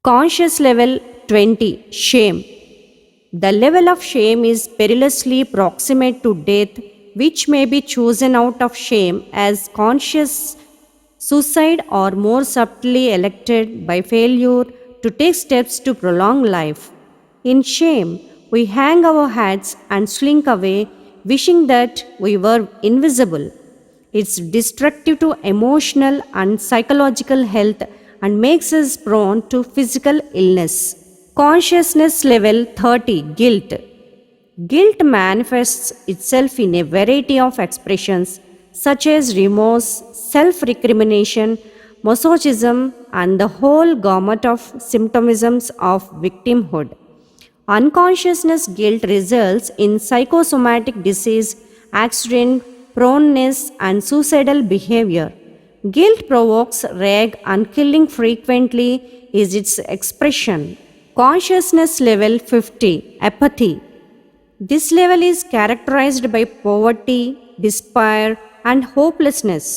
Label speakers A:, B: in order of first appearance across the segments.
A: Conscious level 20. Shame. The level of shame is perilously proximate to death, which may be chosen out of shame as conscious suicide or more subtly elected by failure to take steps to prolong life. In shame, we hang our heads and slink away, wishing that we were invisible. It's destructive to emotional and psychological health and makes us prone to physical illness. Consciousness level 30. Guilt. Guilt manifests itself in a variety of expressions such as remorse, self recrimination, masochism, and the whole gamut of symptomisms of victimhood. Unconsciousness guilt results in psychosomatic disease, accident, proneness, and suicidal behavior. Guilt provokes rage and killing frequently is its expression. Consciousness level 50. Apathy. This level is characterized by poverty, despair, and hopelessness.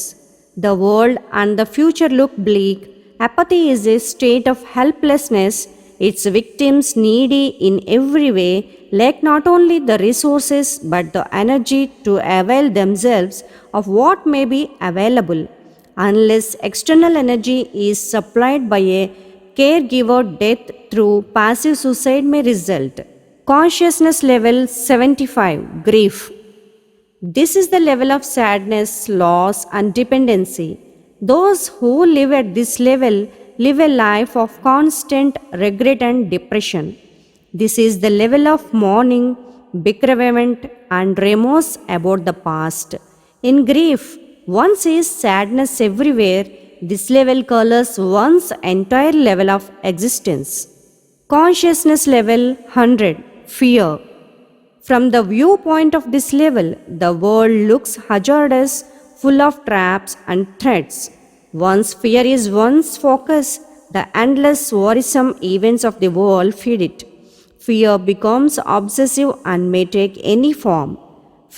A: The world and the future look bleak. Apathy is a state of helplessness. Its victims, needy in every way, lack not only the resources but the energy to avail themselves of what may be available. Unless external energy is supplied by a caregiver, death through passive suicide may result. Consciousness level 75. Grief. This is the level of sadness, loss, and dependency. Those who live at this level live a life of constant regret and depression. This is the level of mourning, bereavement, and remorse about the past. In grief, one sees sadness everywhere. This level colors one's entire level of existence. Consciousness level 100. Fear. From the viewpoint of this level, the world looks hazardous, full of traps and threats. Once fear is one's focus, the endless worrisome events of the world feed it. Fear becomes obsessive and may take any form.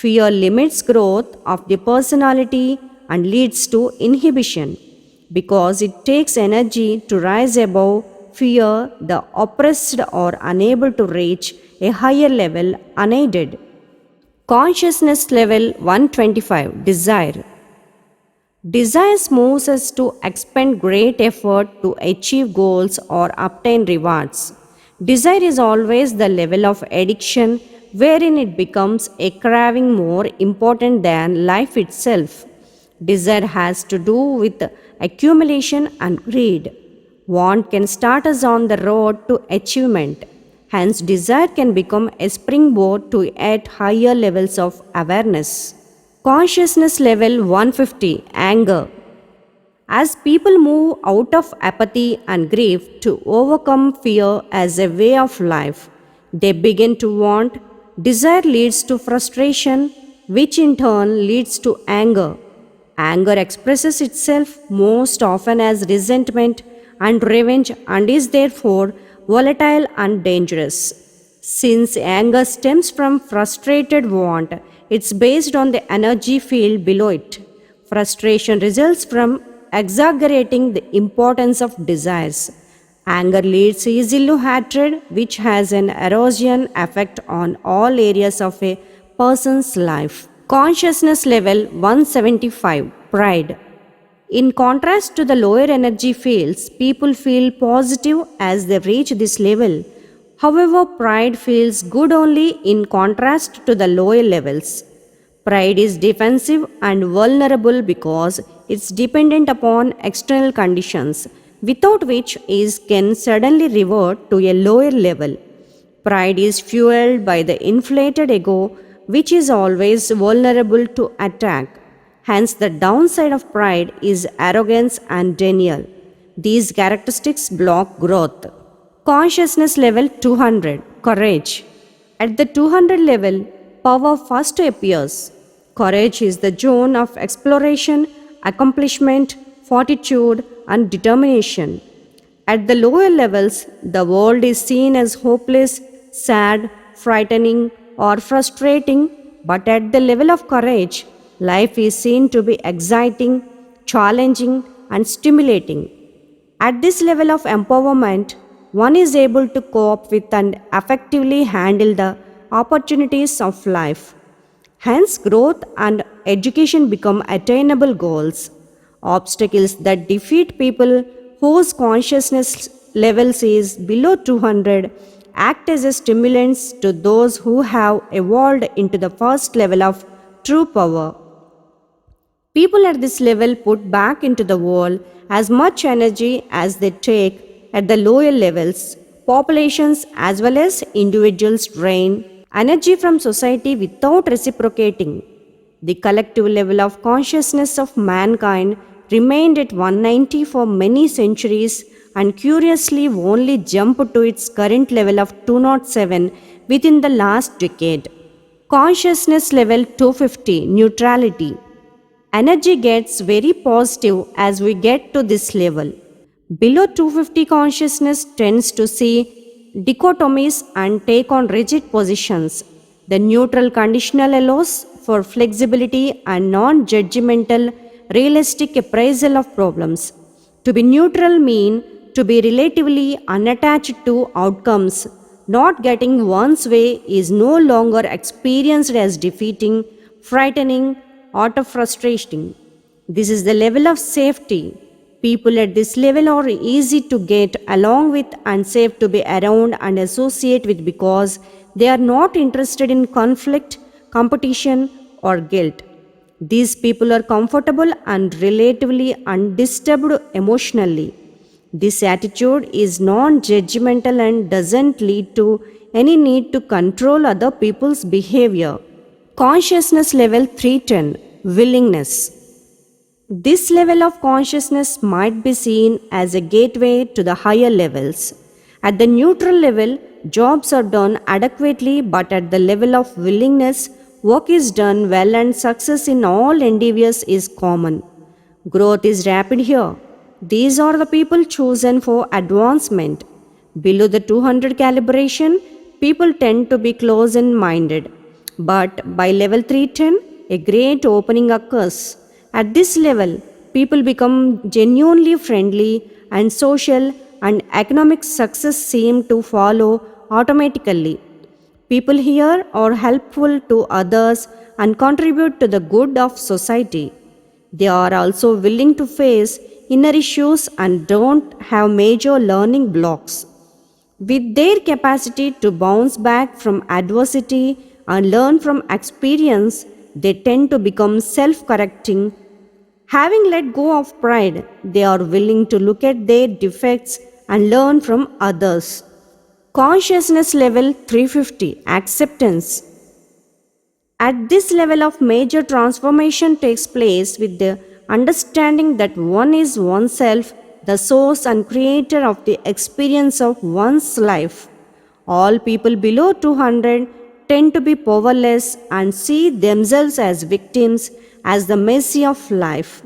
A: Fear limits growth of the personality and leads to inhibition. Because it takes energy to rise above fear, the oppressed are unable to reach a higher level unaided. Consciousness level 125. Desire. Desires moves us to expend great effort to achieve goals or obtain rewards. Desire is always the level of addiction wherein it becomes a craving more important than life itself. Desire has to do with accumulation and greed. Want can start us on the road to achievement. Hence, desire can become a springboard to yet higher levels of awareness. Consciousness level 150. Anger. As people move out of apathy and grief to overcome fear as a way of life, they begin to want. Desire leads to frustration, which in turn leads to anger. Anger expresses itself most often as resentment and revenge and is therefore volatile and dangerous. Since anger stems from frustrated want, it's based on the energy field below it. Frustration results from exaggerating the importance of desires. Anger leads easily to hatred, which has an erosion effect on all areas of a person's life. Consciousness level 175. Pride. In contrast to the lower energy fields, people feel positive as they reach this level. However, pride feels good only in contrast to the lower levels. Pride is defensive and vulnerable because it's dependent upon external conditions, without which it can suddenly revert to a lower level. Pride is fueled by the inflated ego, which is always vulnerable to attack. Hence, the downside of pride is arrogance and denial. These characteristics block growth. Consciousness level 200. Courage. At the 200 level, power first appears. Courage is the zone of exploration, accomplishment, fortitude, and determination. At the lower levels, the world is seen as hopeless, sad, frightening, or frustrating, but at the level of courage, life is seen to be exciting, challenging, and stimulating. At this level of empowerment, one is able to cope with and effectively handle the opportunities of life. Hence, growth and education become attainable goals. Obstacles that defeat people whose consciousness levels is below 200 act as a stimulants to those who have evolved into the first level of true power. People at this level put back into the world as much energy as they take at the lower levels. Populations as well as individuals drain energy from society without reciprocating. The collective level of consciousness of mankind remained at 190 for many centuries and curiously only jumped to its current level of 207 within the last decade. Consciousness level 250 neutrality. Energy gets very positive as we get to this level. Below 250 consciousness tends to see dichotomies and take on rigid positions. The neutral conditional allows for flexibility and non-judgmental realistic appraisal of problems. To be neutral means to be relatively unattached to outcomes. Not getting one's way is no longer experienced as defeating, frightening, or frustrating. This is the level of safety. People at this level are easy to get along with and safe to be around and associate with because they are not interested in conflict, competition, or guilt. These people are comfortable and relatively undisturbed emotionally. This attitude is non judgmental and doesn't lead to any need to control other people's behavior. Consciousness level 310 willingness. This level of consciousness might be seen as a gateway to the higher levels. At the neutral level, jobs are done adequately, but at the level of willingness, work is done well and success in all endeavors is common. Growth is rapid here. These are the people chosen for advancement. Below the 200 calibration, people tend to be close-minded. But by level 310, a great opening occurs. At this level, people become genuinely friendly and social, and economic success seems to follow automatically. People here are helpful to others and contribute to the good of society. They are also willing to face inner issues and don't have major learning blocks. With their capacity to bounce back from adversity and learn from experience, they tend to become self correcting. Having let go of pride, they are willing to look at their defects and learn from others. Consciousness level 350 acceptance. At this level of major transformation takes place with the understanding that one is oneself, the source and creator of the experience of one's life. All people below 200 tend to be powerless and see themselves as victims, as the mercy of life.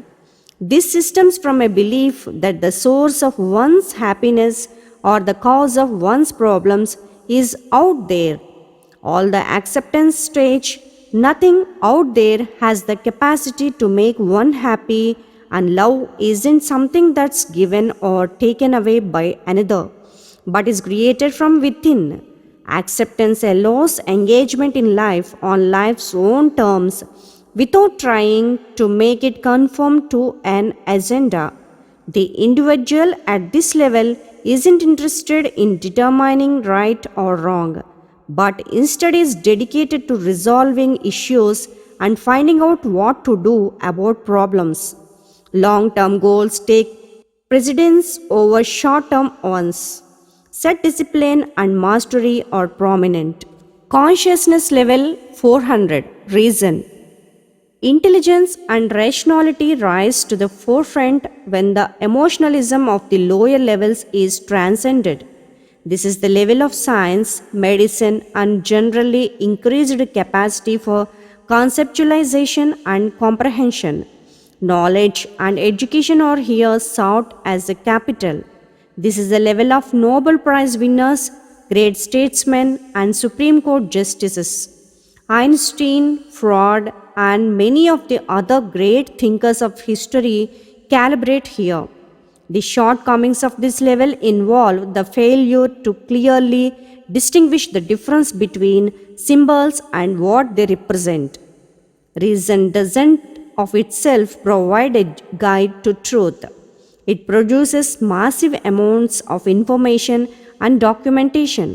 A: This stems from a belief that the source of one's happiness or the cause of one's problems is out there. All the acceptance stage, nothing out there has the capacity to make one happy, and love isn't something that's given or taken away by another, but is created from within. Acceptance allows engagement in life on life's own terms without trying to make it conform to an agenda. The individual at this level isn't interested in determining right or wrong, but instead is dedicated to resolving issues and finding out what to do about problems. Long-term goals take precedence over short-term ones. Set discipline and mastery are prominent. Consciousness level 400 reason. Intelligence and rationality rise to the forefront when the emotionalism of the lower levels is transcended. This is the level of science, medicine, and generally increased capacity for conceptualization and comprehension. Knowledge and education are here sought as a capital. This is the level of Nobel Prize winners, great statesmen, and Supreme Court justices. Einstein, Freud, and many of the other great thinkers of history calibrate here. The shortcomings of this level involve the failure to clearly distinguish the difference between symbols and what they represent. Reason doesn't of itself provide a guide to truth. It produces massive amounts of information and documentation,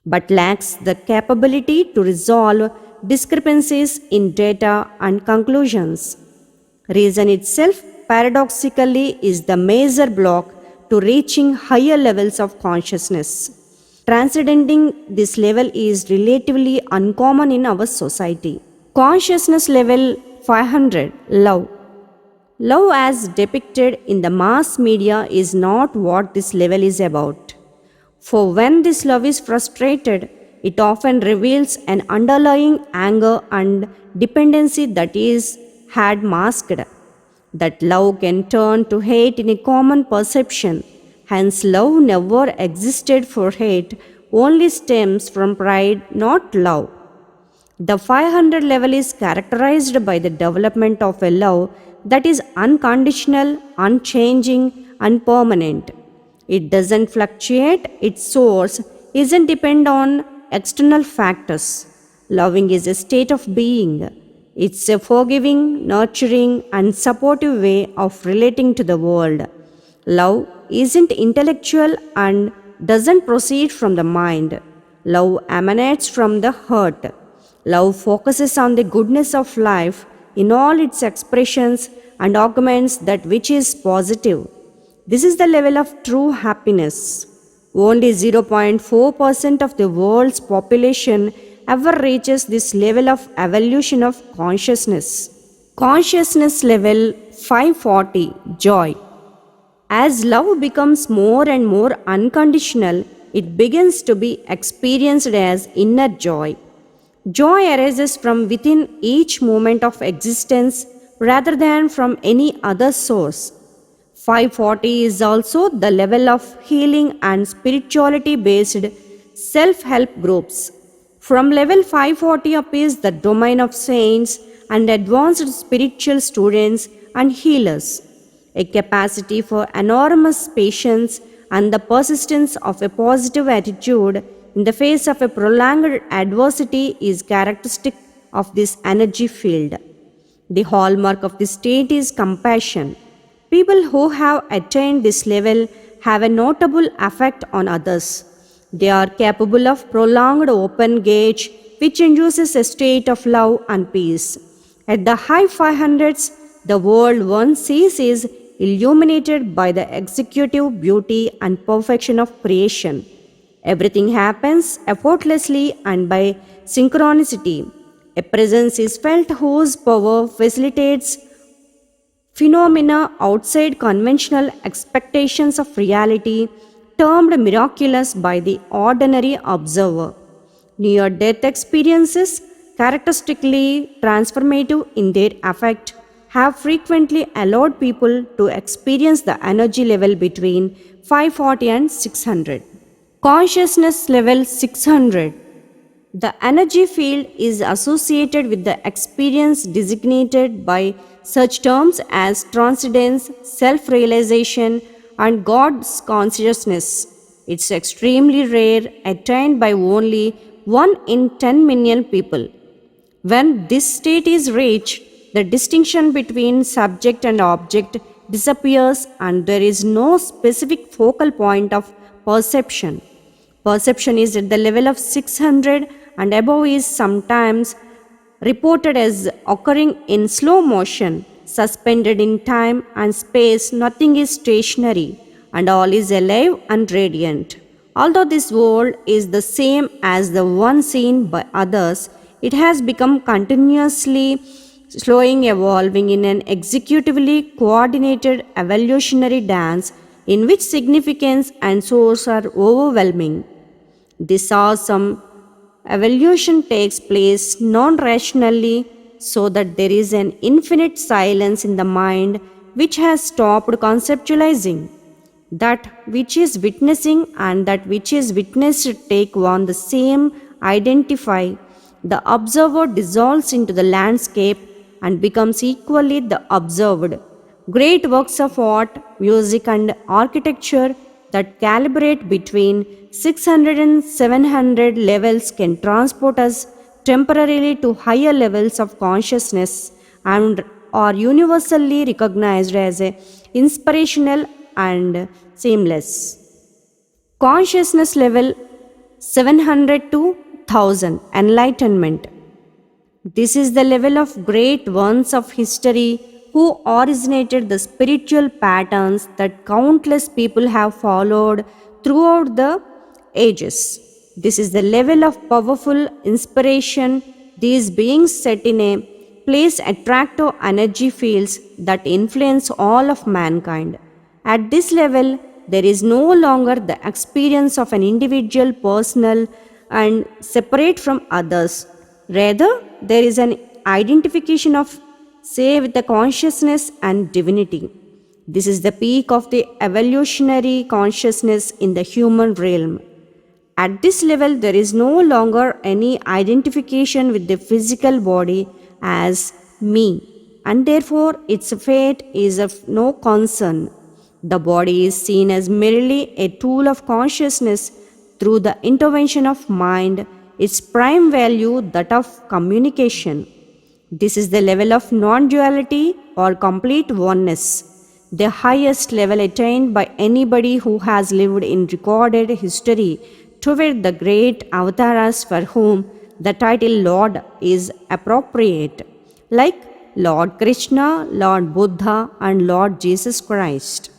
A: but lacks the capability to resolve discrepancies in data and conclusions. Reason itself, paradoxically, is the major block to reaching higher levels of consciousness. Transcending this level is relatively uncommon in our society. Consciousness level 500, love. Love, as depicted in the mass media, is not what this level is about. For when this love is frustrated, it often reveals an underlying anger and dependency that is had masked. That love can turn to hate in a common perception. Hence, love never existed for hate, only stems from pride, not love. The 500 level is characterized by the development of a love that is unconditional, unchanging, and permanent. It doesn't fluctuate, its source isn't depend on external factors. Loving is a state of being. It's a forgiving, nurturing, and supportive way of relating to the world. Love isn't intellectual and doesn't proceed from the mind. Love emanates from the heart. Love focuses on the goodness of life in all its expressions and augments that which is positive. This is the level of true happiness. Only 0.4% of the world's population ever reaches this level of evolution of consciousness. Consciousness level 540, joy. As love becomes more and more unconditional, it begins to be experienced as inner joy. Joy arises from within each moment of existence rather than from any other source. 540 is also the level of healing and spirituality based self help groups. From level 540 appears the domain of saints and advanced spiritual students and healers. A capacity for enormous patience and the persistence of a positive attitude in the face of a prolonged adversity is characteristic of this energy field. The hallmark of this state is compassion. People who have attained this level have a notable effect on others. They are capable of prolonged open gaze, which induces a state of love and peace. At the high 500s, the world one sees is illuminated by the executive beauty and perfection of creation. Everything happens effortlessly and by synchronicity. A presence is felt whose power facilitates phenomena outside conventional expectations of reality, termed miraculous by the ordinary observer. Near death experiences, characteristically transformative in their effect, have frequently allowed people to experience the energy level between 540 and 600. Consciousness level 600. The energy field is associated with the experience designated by such terms as transcendence, self realization, and God's consciousness. It's extremely rare, attained by only 1 in 10 million people. When this state is reached, the distinction between subject and object disappears and there is no specific focal point of perception. Perception is at the level of 600 and above is sometimes reported as occurring in slow motion, suspended in time and space. Nothing is stationary and all is alive and radiant. Although this world is the same as the one seen by others, it has become continuously slowing, evolving in an executively coordinated evolutionary dance in which significance and source are overwhelming. This awesome evolution takes place non-rationally so that there is an infinite silence in the mind which has stopped conceptualizing. That which is witnessing and that which is witnessed take on the same identify. The observer dissolves into the landscape and becomes equally the observed. Great works of art, music, and architecture that calibrate between 600 and 700 levels can transport us temporarily to higher levels of consciousness and are universally recognized as a inspirational and seamless. Consciousness level 700 to 1000 enlightenment. This is the level of great ones of history who originated the spiritual patterns that countless people have followed throughout the ages. This is the level of powerful inspiration. These beings set in a place attractive energy fields that influence all of mankind. At this level, there is no longer the experience of an individual personal and separate from others. Rather, there is an identification of, say, with the consciousness and divinity. This is the peak of the evolutionary consciousness in the human realm. At this level, there is no longer any identification with the physical body as me, and therefore its fate is of no concern. The body is seen as merely a tool of consciousness through the intervention of mind, its prime value, that of communication. This is the level of non duality or complete oneness, the highest level attained by anybody who has lived in recorded history toward the great avatars for whom the title Lord is appropriate, like Lord Krishna, Lord Buddha, and Lord Jesus Christ.